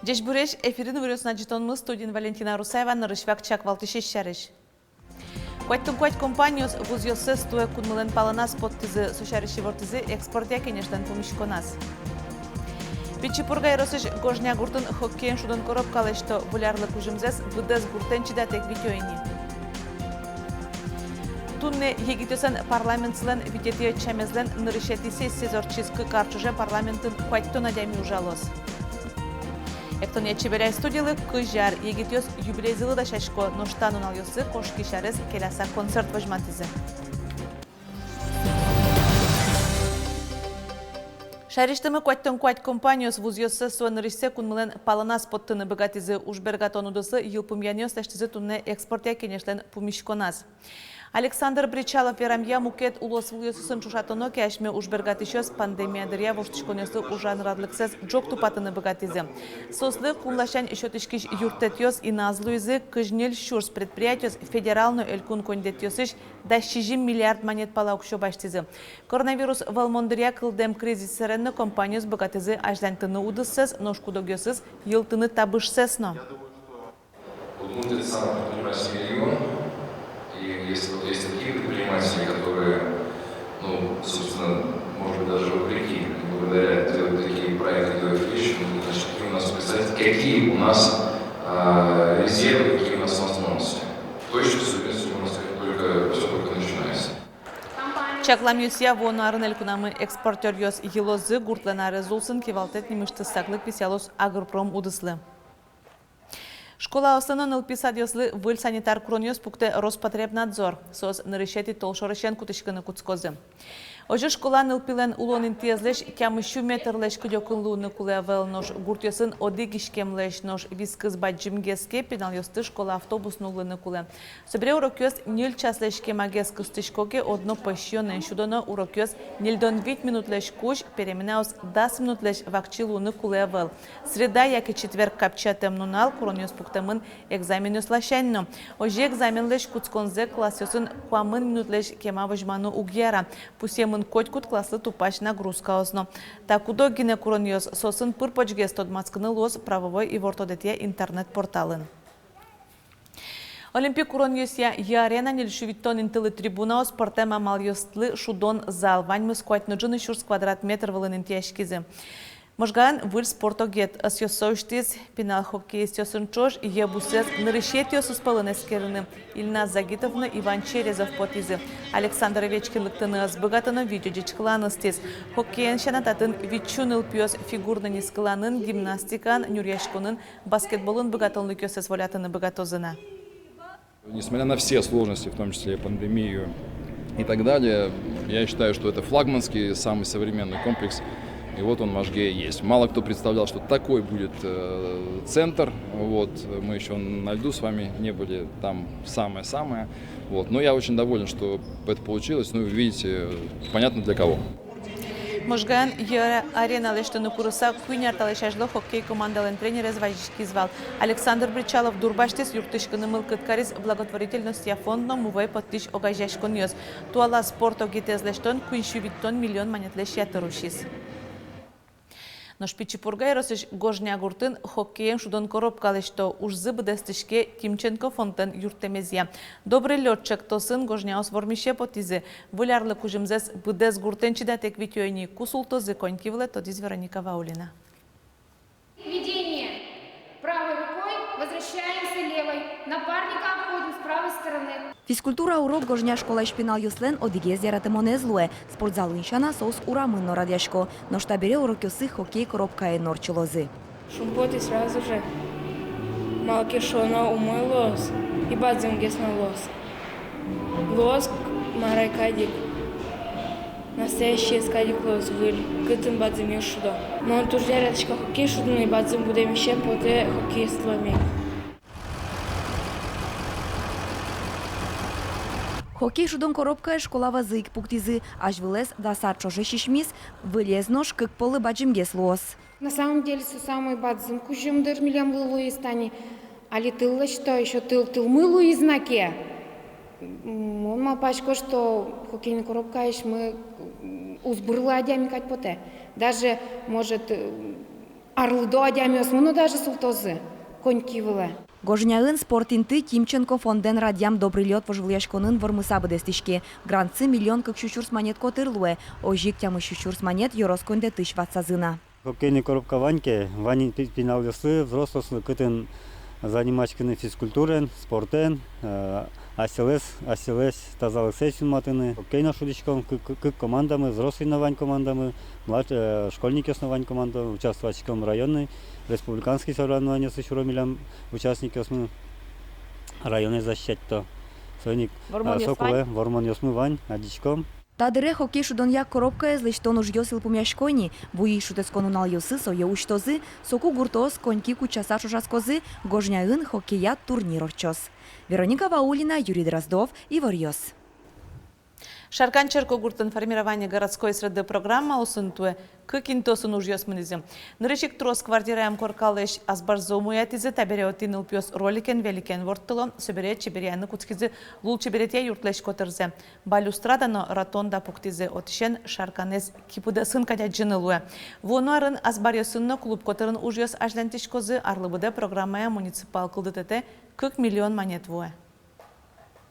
Деш буреш эфирин вырёсна житонмыз студин Валентина Русаева нарышвак чак валтышеш шарыш. Куать компаниос вузьёсы стуя кунмылен паланас подтызы сушарыши вортызы экспортия кенештен помешконас. Пичипургай росыш гожня гуртын хоккейн шудон короб калешто булярлы кужымзес выдыз гуртен чидатек видеоини. Тунне егитёсан парламентсылен витетия чамезлен нырышети сессия зорчизкы карчуже парламентын куайтто надями ужалос. Эктония чеберяй студиялы кыжар егитёс юбилейзылы да шашко ноштанун алёсы кошки шарыз келаса концерт вожматызы. Шариштымы куать компаниос вузьёсы суанырышсе кунмылен паланас подтыны богатизы ужбергатонудысы йылпым янёс лештизы тунне экспортия кенешлен пумишконас. Александр Бричалов верамья мукет улос вузьёсысын чушатоно кяшме ужбергатышёс пандемия дырья воштышконёсы ужан радлыксез джок тупатыны богатизы. Сослы кунлашань ещётышкиш юртетёс и назлуизы кыжнел шурс предприятиёс федеральную элькун кондетёсыш да 60 миллиард монет палаукшо баштизы. Коронавирус валмондырья кылдем кризис сыренны компаниёс богатизы аждантыны удыссыз, ношкудогёсыз, йылтыны табышсесно. Удмуртия – самый предпринимательский регион, и есть такие предприниматели, которые, собственно, может быть, даже вопреки, благодаря делать такие проекты, делать вещи, значит, какие у нас представить, какие у нас резервы, какие у нас возможности. Точно, соответственно, у нас только начинается. Чакламюсия вонарын элькунамы экспортерёс йылозы гуртленары зулсын кевалтет немышты саклык висялос агропром удыслы. Школа основной ЛП-садьёслы выль санитар кроньёс пукте Роспотребнадзор, соз нарышети толшорышен кутышкыны куцкозы. Ожи школа нылпилен улонин тезлеш кямышу метрлеш кудёкынлуны кулевел нож гуртёсын одыгишкемлеш нож вискыз баджимгеске пеналёсты школа автобус нулыны куле. Собре урокёс нил часлеш кемагес кыстышкоке одно пощёнен шудоно урокёс нильдон 5 минутлеш куш переменаус 10 минутлеш вакчилуны кулевел. Среда, як и четверг капчатем нунал, куронёс пуктемын экзаменёс лашэнно. Ожи экзаменлеш куцконзе классёсын куамын минутлеш кема вожману угьяра. Пусем котькут классы тупач нагрузка осно. Так удо гинекуроньёс сосын пырпочге стодмацкыны лос правовой и вортодетия интернет-порталын. Олимпик уроньёсия ярена нельшувиттон интылы трибуна спортема малйостлы шудон зал. Ваньмы скуатны джыны шурс квадрат метр вылын интияшкизы. Можган выль спортогет асьёсоуштиз пенал хоккеистёсын чош и ебусез нарышетёсус палынескерыны Ильназ Загитовны Иван Черезов потизы. Александр Овечкин лыктыны азбыгатыны видеодечкыланыстиз. Хоккейн шанататын витчуныл пьёс фигурны нискыланын, гимнастикан, нюрьяшкунын, баскетболын быгатылны кёсез волятыны быгатозына. Несмотря на все сложности, в том числе пандемию и так далее, я считаю, что это флагманский, самый современный комплекс. И вот он в Можге есть. Мало кто представлял, что такой будет центр. Вот. Мы еще на льду с вами не были, там самое-самое. Вот. Но я очень доволен, что это получилось. Ну, вы видите, понятно для кого. Можган арена лештыны курыса күйнер талешажлы хоккей командалын тренер зважички звал. Александр Бричалов дурбаштес юртышкыны мылкыткарис благотворительностью фондно мувай подтыш огажашкон ёс. Туала спорто гитезлештон күйншувиттон миллион монетлеш ятырушис. Но Пичипургай росыш гожня гуртын хоккеем шудон короб калешто ужзы быдестышке Тимченко фонтен юртемезия. Добрый летчик тосын гожня освормище потизы. Вулярлы кужымзес быдес гуртен чидатек витёйни кусултозы конькивле тодиз Вероника Ваулина. Ведение. Правой рукой возвращаемся левой. Напарника обходим с правой стороны. Физкультура урок гожня школа шпинал юслен одигез яратымоне злуе. Спортзал иншана сос урамын норадяшко. Но штабере урок юсы хоккей коробка и норчилозы. Шумпоты сразу же. Малкишона умой лос. И бадзим гесна лос. Лос марайкадик. Настоящий скадик лос выль. Гытым бадзим юшудо. Но туж ярятышка хоккей шудун и бадзим будем еще поте хоккей слами. Хоккей шудон коробка школа вазык пуктизы. Аж вылез да сарчоже шишмис. Вылез нож как полы баджимгес лос. На самом деле, все самое бадзим кужим дыр милям лылу и стани. Али тылла что еще тыл мылу и знаке. Он мапачко, что хоккейная коробка мы узбырла одями кать поте. Даже может Арлыдо адямиос, ну даже султозы. Коньки вылы. Гожняын спортинты Тимченко фонден радям добрый лед вожвлияшконын вормысабы дестишке. Гранцы миллион как щучурс монет котырлуэ. Ожик тямы щучурс монет йоросконде тысяч ватсазына. Хоккейный коробка Ваньке, Вани пинал весы, взрослый кытын занимачканы физкультурен, спортен, асилес тазалык сессион матыны. Хоккейна шудичком, кык командамы, взрослый на Вань командамы, школьники на Вань командамы, участвовачком районный, республиканский соревнования с еще миллион участников районной защиты. Сойник Соколе, Вормон Йосмы Вань, адичком. Тадыре хоккей шудон як коробка злечтон уж йосил пумяшкойни, буи шутескон унал йосы, сое уштозы, соку гуртоз, коньки кучаса шушаскозы, гожняын хоккея турнир орчос. Вероника Ваулина, Юрий Дроздов, Ивар Йос. Шарканчерко гуртын формирование городской среды программа усынтуе, кыкинтосын уж ёсмынызы. Нырышик трос квартираем коркалыш азбарзомуятизы табереотин ылпёс роликен великен вортыло, соберет чеберяны куцкизы лул чеберете юртлеш котырзы. Балюстрадано ротонда пуктизы отшен шарканез кипуда сын катя джинылуе. Вонуарын азбарьосынно клуб котырын уж ёс ажлантишкозы арлыбыде программая муниципал кылдытете 40 миллион монет вуе.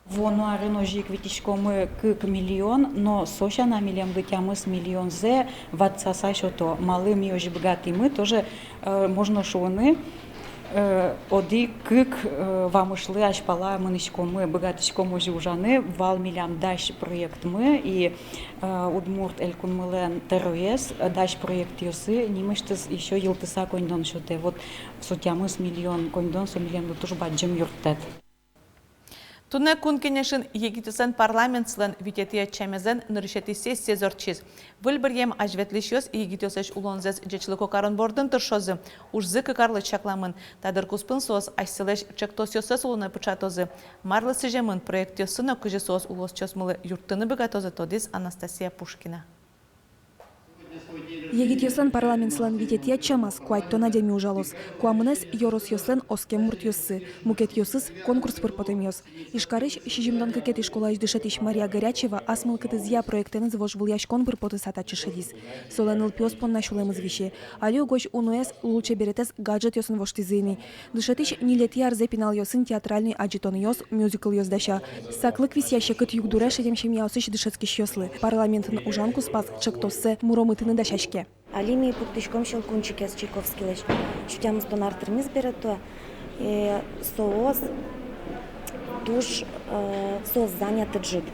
Вонуарын ожик витишкомы 40 миллион, но соша на миллион гытямыз миллион зе ватсаса шото малым и ожи богатымы тоже можно шоны оди 40 вамышлы ашпала мынышкомы богатышком ожи ужаны вал миллион даш проект мы и удмурт элькунмылен терроес даш проект ёсы нимыштыз еще елтыса кондон шоте вот сотямыз миллион кондон со миллион тоже баджем юртет. Туне кункенешин егитесен парламент слен витетия чемезен нырышети сессия зорчиз. Вылбіргем ажветлишёс егитесеш улонзес джечлыко карон бордын тыршозы. Ужзы кыкарлы чакламын. Тадыр куспын соос айсылеш чектосёсес улуна пычатозы. Марлы сыжемын проектёсына күжесоос улос чосмылы юрттыны бігатозы тодис Анастасия Пушкина. Егит йослен парламент слен витетия чамас, куайто надями ужалос. Куамынес йорос йослен оскем мурт йосы. Мукет йосыс конкурс пырпотем йос. Ишкарыш шижимдон кекет ишкола дышатиш Мария Горячева асмыл кытызья проектен звож выльяш конкур потысата чешедис. Солен илпиос пон нашулем извище. Алю гоч унуэс лучше беретес гаджет йосын воштизыны. Дышатиш нилетия арзе пинал йосын театральный аджитон йос, мюзикл йос даша. Саклык висяще кыт югдуре шедем шемьяусыш дышецкиш йослы. Парламентын ужанку спас чектосы муромытыны дашашке. Алими пуктишком щелкунчик с Чайковский лечь. Шутям стонар термиз берето. Соос туш соос занят джит.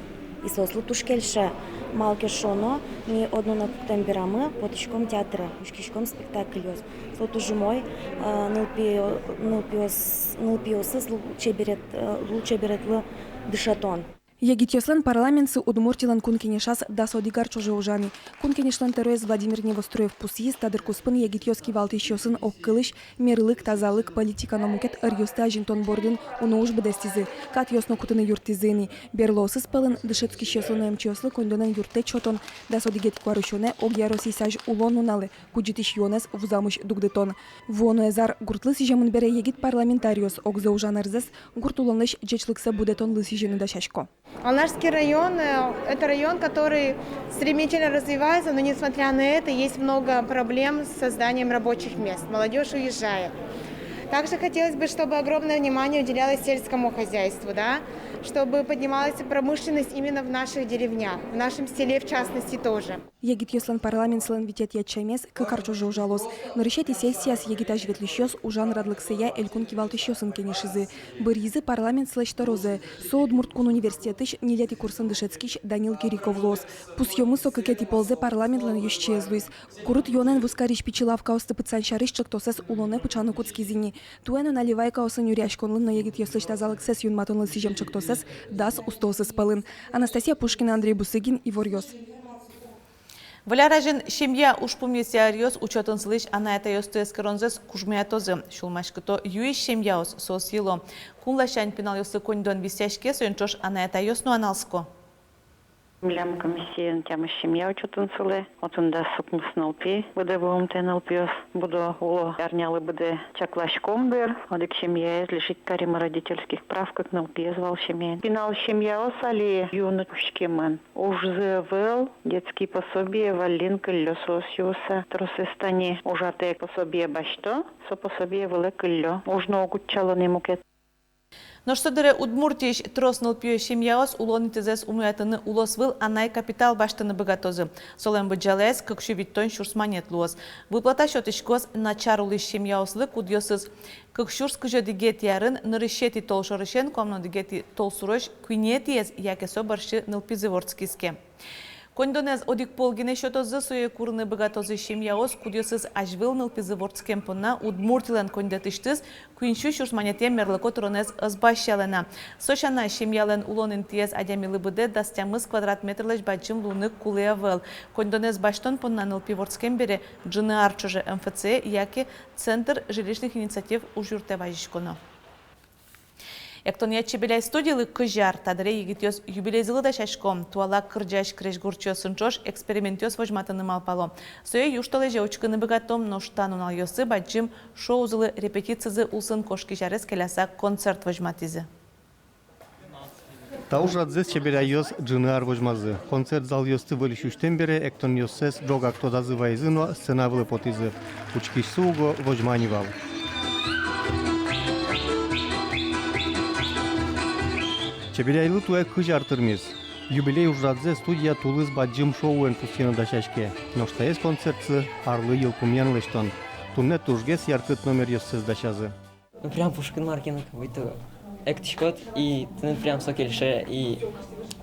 И сослу туш кельше малке шоно ми одно на темберамы потишком театра, ушкишком спектакль ёс. Слоту мой нылпиосы лучше берет дышатон. Егит йослен парламентсы удмуртилан кункенешас дасодигар чоже ужаны. Кункенешлен терроез Владимир Невостроев пусиз тадыр куспын егит йоски валтишёсын оккылыш, мерлык, тазалык, политика намукет ырюсты ажинтон бордын унууш бедестизы. Кат йосно кутыны юртизыны. Берлосы спылын дышецки щёслыны мчёслы кондонен юрте чотон. Дасодигет куарышоне огья росисаж улон уналы. Куджитиш йонес вузамыш дугдетон. Вонуэзар гуртлы сижемын бере егит парламентариос огзе ужанырзес гуртулонлыш джечлыкса будетон лысижены дашашко. Алнашский район – это район, который стремительно развивается, но несмотря на это, есть много проблем с созданием рабочих мест. Молодежь уезжает. Также хотелось бы, чтобы огромное внимание уделялось сельскому хозяйству, да? Чтобы поднималась промышленность именно в наших деревнях, в нашем селе в частности тоже. Егит йослен парламент слен витет ячемес, кыкар чоже ужалос. Нарышети сессия с егитаж ветлищёс ужан радлыксыя элькун кивалтышёсын кенешизы. Быризы парламент слэшта розе. Соудмурткун университетыш нилети курсын дышецкиш Данил Кириковлос. Пусьёмы сокакети ползе парламентлен ющезлуис. Курут йонен вускариш пичилавка остыпыцан шарыш чактосес улоне пычаны куцкизини. Туэну наливайка осын юряшконлын на егит йослыш тазалык сес юнматонлы сижем чактосес дас устосыз пылын. Анастасия Пушкина, Андрей Бусыгин, Ивар Йос. Валяражин семья ушпумесиариос учетын слыш ана это ёсты эскеронзес кужмиатозы. Шулмашкото юиш семьяос сосило. Кунлашань пинал ёсы кондон висяшке сойнчош ана это ёсну аналско. Милям комиссиен тяма семья учетun сылы, отында сукмыснылпи, буде буымтен алпиос, буду уло арнялы буде чаклашком бер, одик семья лишить карима родительских прав, как налпи звал семья. Пинал семья осали юны пушкеман. Уж завел детские пособия валин кыллё сосюса, тросыстани ужатые пособия башто, со пособия вылы кыллё. Уж наукучало не мукет. Ноштодыре Удмуртиш троснул пьё семьяос улонитезес умуятыны улосвыл анай капитал баштыны богатозы. Солем быджалес кыкшу виттон шурсманет луос. Выплата счетышкос начар улыш семьяослы кудьосыз. Кыкшурс кыжо дигет ярын нырышети толшорышен комно дигети толсурыш куинетиез якесо барши нылпизыворцкиске. Кондонез одик полгине шотозы суе курны богатозы семьяос кудьосыз ажвыл нылпизыворцкем пона Удмуртилен кондетиштыз куиншу шурсманете мерлыко туронез ызбащалена. Сошана семьялен улонын тиез адямилы быде дастямыз квадратметрлеш баджым луны кулеявел. Кондонез баштон пона нылпиворцкем бере джыны арчоже МФЦ, яки Центр жилищных инициатив ужюртеважишконо. Эктония чебеляй студиялы кыжар тадыре егитёс юбилейзылы да шашком туала кырджаш крешгурчёсын чош экспериментёс вожматыны малпало. Сое юшталы жеучкыны богатом ноштанун алёсы баджим шоузылы репетицизы улсын кошки жарес келяса концерт вожматизы. Таужадзес чебеляйос джынар вожмазы. Концерт зал ёсты вылишуштен бере эктон ёсес дрога кто дазывайзыно сцена вылыпотизы. Учкиш суго вожманивал. Чебеляйлы туя кыжар тырмиз. Юбилей ужрадзе студия тулыз баджым шоуэн пустина дашашке. Ноштаес концертсы арлы йылпумьян лештон. Тунне тужгес яркыт номер ёссыз дашазы. Ну прям Пушкин Маркин какой-то эктишкот и ты прям сокельше и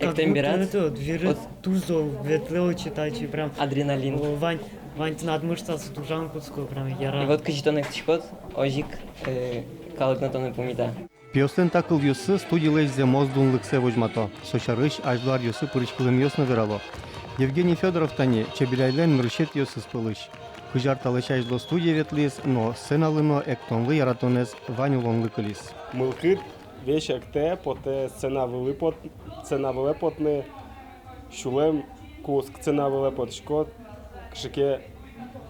эктембират. Это двери тузо ветлео читать прям адреналин. Вань над мышца с тужанкутскую прям яра. И вот кыжитон эктишкот ожик калыгнатоны помита. Пиостен такыл ёсы студиялайзе моздунлыксе вожмато. Сочарыш ажлар ёсы пырычкылым ёс наверало. Евгений Федоров тани чебеляйлен мрышет ёсы спылыш. Кыжар талышаш до студия ветлис, но сценалыно эктонлы яратонез ванюлонлы кылис. Мылкыт вешек те, поте сцена вылепотны, шулем куск сцена вылепотшкот, кшике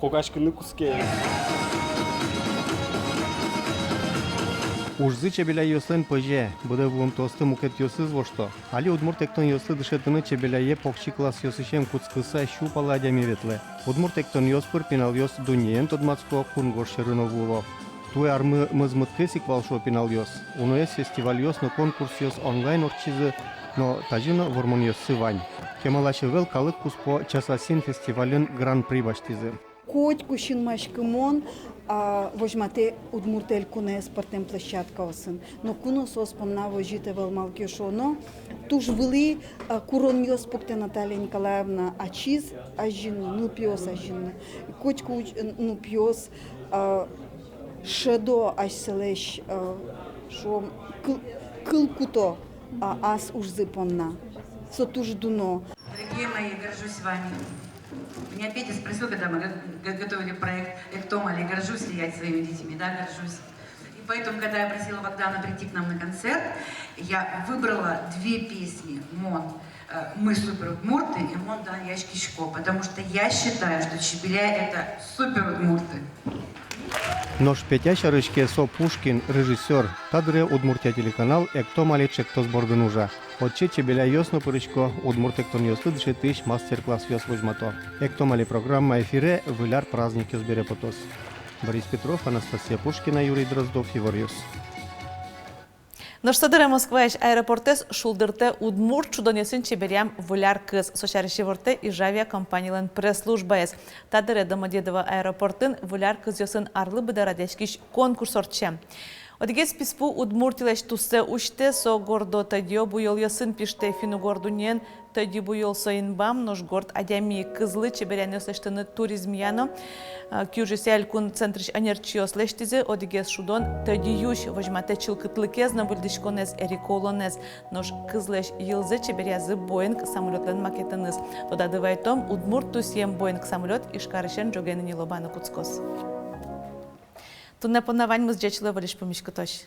хогашкыны куске. Ужзы чебеляй ёслен пыже, буде вулым тосты мукет ёсыз вошто. Али Удмурт эктон ёсы дышетыны чебеляе покчи класс ёсышем куцкыса щупала адями ветле. Удмурт эктон ёспыр пинал ёс дуниен тодмацко кунгош шерыно вуло. Туе армы мызмыткесик валшо пинал ёс. Уноес фестиваль ёс, но конкурс ёс онлайн орчизы, но тажина вормон ёсы вань. Кемалаши вел калык куспо часасин фестивален гран-при баштизы. Коть кушин машкымон, вожмате Удмуртель куне спортен площадка осын. Но куно сос помна вожите вел малкешоно. Туж вели курон мьос покте Наталья Николаевна ачиз ажин, нупиос ажин. Коть нупиос шедо ажселеш шо кылкуто ас ужзы помна. Со туж дуно. Дорогие мои, горжусь вами. Меня Петя спросил, когда мы готовили проект «Эктомали», горжусь ли я своими детьми, да, горжусь. И поэтому, когда я просила Богдана прийти к нам на концерт, я выбрала две песни МОН «Мы супер удмурты» и МОН «Дан Яшки Шко», потому что я считаю, что Чебеляй — это супер удмурты. Нож Петя Шарышке Со Пушкин, режиссер, тадре Удмуртия телеканал «Эктомали чектос боргынужа». Отче чебеля ёсно пырычко, Удмурт эктон ёслы дышетыш мастер-класс ёс вожмато. Эктомали программа эфире «Выляр праздник ёс бере потос». Борис Петров, Анастасия Пушкина, Юрий Дроздов, Ивар. Ноштадыре Москваеш аэропортес шулдырте Удмурт чудонесин чеберям выляр кыз. Сошарышевырте и жавия компаниялен пресс-службаес. Тадыре Домодедово аэропортын выляр кыз ёсын арлы быдарадешкиш конкурс орчем. Одигес писпу Удмуртилеш туссе учте со гордо тадио буйол ясын пиште фину гордунен тади буйол соинбам нож горд адями кызлы чеберяне слештыны туризм яно кюжесель кун центриш анерчио слештизе одигес шудон тадиюш вожмате чилкытлыкез на выльдишконез эриколонез нож кызлеш йылзы чеберязы Боинг самолетлен макетыныз. Тода дывайтом Удмурт тусьем Боинг самолет ишкарышен джогенini лобаны куцкос. Тунне понавань мы с джечлы валиш помишку тош.